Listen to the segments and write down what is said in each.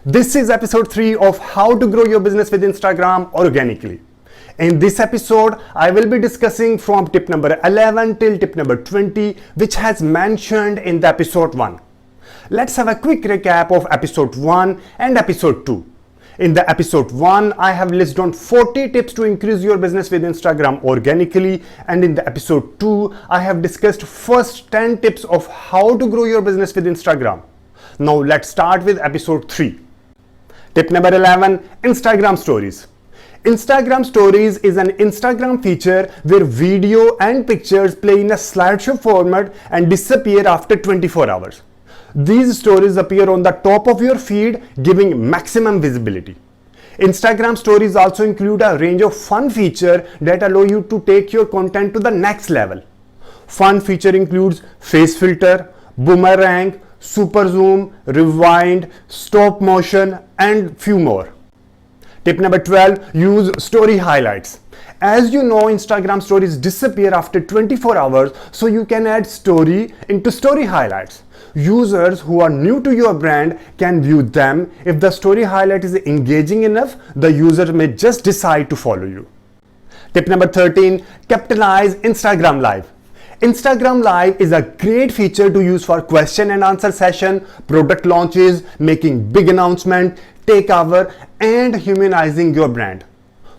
This is episode 3 of how to grow your business with Instagram organically. In this episode, I will be discussing from tip number 11 till tip number 20, which has mentioned in the episode 1. Let's have a quick recap of episode 1 and episode 2. In the episode 1, I have listed on 40 tips to increase your business with Instagram organically, and in the episode 2, I have discussed first 10 tips of how to grow your business with Instagram. Now let's start with episode 3. Tip number 11, Instagram Stories. Instagram Stories is an Instagram feature where video and pictures play in a slideshow format and disappear after 24 hours. These stories appear on the top of your feed, giving maximum visibility. Instagram Stories also include a range of fun features that allow you to take your content to the next level. Fun feature includes face filter, boomerang, super zoom, rewind, stop motion, and few more. Tip number 12, use story highlights. As you know, Instagram stories disappear after 24 hours, so you can add story into story highlights. Users who are new to your brand can view them. If the story highlight is engaging enough, the user may just decide to follow you. Tip number 13, capitalize Instagram Live. Instagram Live is a great feature to use for question and answer session, product launches, making big announcement, takeover, and humanizing your brand.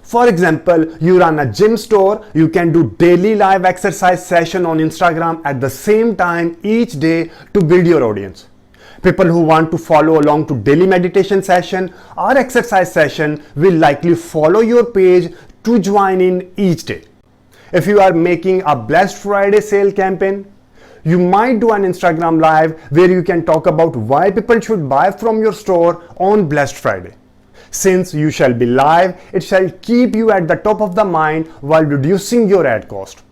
For example, you run a gym store, you can do daily live exercise session on Instagram at the same time each day to build your audience. People who want to follow along to daily meditation session or exercise session will likely follow your page to join in each day. If you are making a Blessed Friday sale campaign, you might do an Instagram Live where you can talk about why people should buy from your store on Blessed Friday. Since you shall be live, it shall keep you at the top of the mind while reducing your ad cost.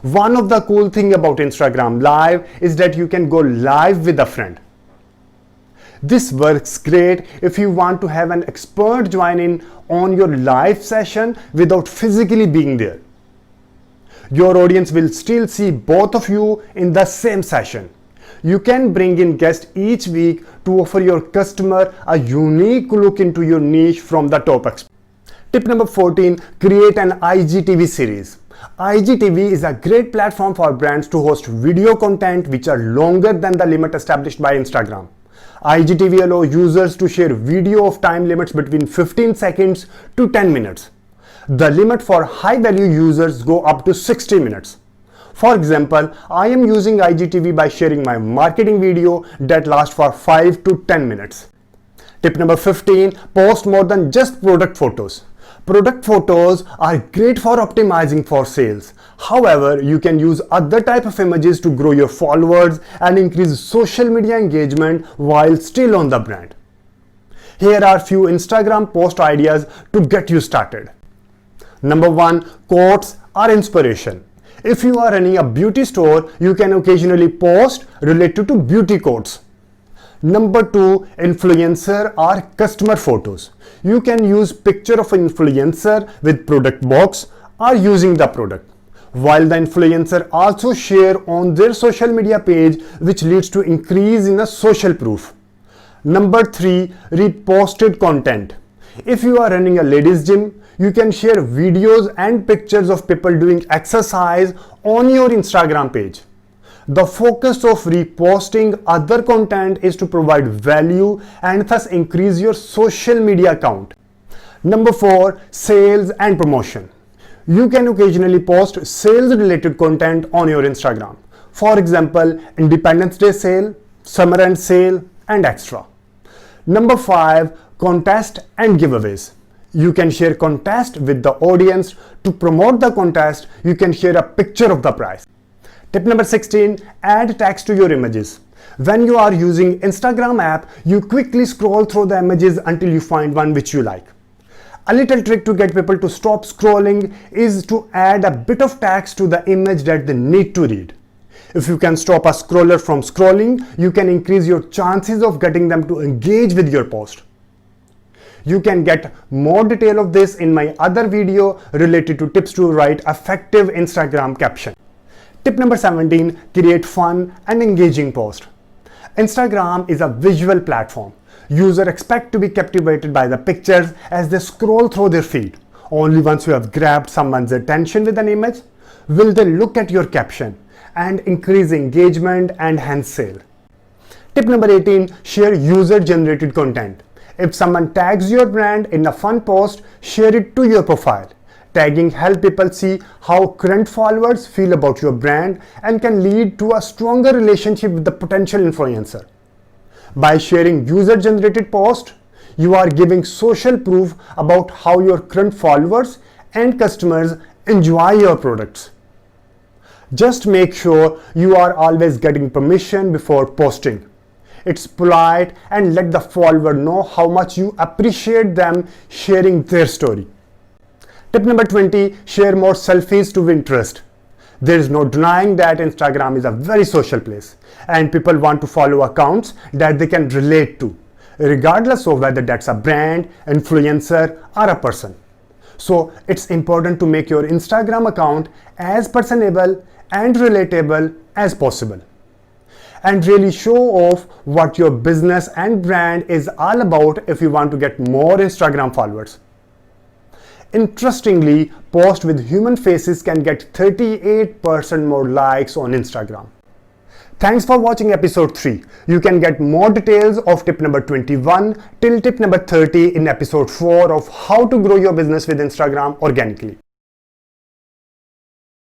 One of the cool things about Instagram Live is that you can go live with a friend. This works great if you want to have an expert join in on your live session without physically being there. Your audience will still see both of you in the same session. You can bring in guests each week to offer your customer a unique look into your niche from the top experts. Tip number 14, create an IGTV series. IGTV is a great platform for brands to host video content which are longer than the limit established by Instagram. IGTV allows users to share video of time limits between 15 seconds to 10 minutes. The limit for high value users go up to 60 minutes. For example, I am using IGTV by sharing my marketing video that lasts for 5 to 10 minutes. Tip number 15, post more than just product photos. Product photos are great for optimizing for sales. However, you can use other type of images to grow your followers and increase social media engagement while still on the brand. Here are few Instagram post ideas to get you started. Number 1, quotes or inspiration. If you are running a beauty store, you can occasionally post related to beauty quotes. Number 2, influencer or customer photos. You can use picture of an influencer with product box or using the product, while the influencer also share on their social media page, which leads to increase in a social proof. Number 3, reposted content. If you are running a ladies gym, you can share videos and pictures of people doing exercise on your Instagram page. The focus of reposting other content is to provide value and thus increase your social media count. Number 4, sales and promotion. You can occasionally post sales related content on your Instagram. For example, Independence Day sale, summer end sale, and extra. Number 5, contest and giveaways. You can share contest with the audience. To promote the contest, you can share a picture of the prize. Tip number 16, add text to your images. When you are using Instagram app, you quickly scroll through the images until you find one which you like. A little trick to get people to stop scrolling is to add a bit of text to the image that they need to read. If you can stop a scroller from scrolling, you can increase your chances of getting them to engage with your post. You can get more detail of this in my other video related to tips to write effective Instagram caption. Tip number 17, create fun and engaging post. Instagram is a visual platform. Users expect to be captivated by the pictures as they scroll through their feed. Only once you have grabbed someone's attention with an image will they look at your caption and increase engagement and hence sale. Tip number 18, share user-generated content. If someone tags your brand in a fun post, share it to your profile. Tagging helps people see how current followers feel about your brand and can lead to a stronger relationship with the potential influencer. By sharing user-generated posts, you are giving social proof about how your current followers and customers enjoy your products. Just make sure you are always getting permission before posting. It's polite and let the follower know how much you appreciate them sharing their story. Tip number 20, share more selfies to win trust. There is no denying that Instagram is a very social place and people want to follow accounts that they can relate to, regardless of whether that's a brand, influencer, or a person. So it's important to make your Instagram account as personable and relatable as possible, and really show off what your business and brand is all about if you want to get more Instagram followers. Interestingly, posts with human faces can get 38% more likes on Instagram. Thanks for watching episode 3. You can get more details of tip number 21 till tip number 30 in episode 4 of how to grow your business with Instagram organically.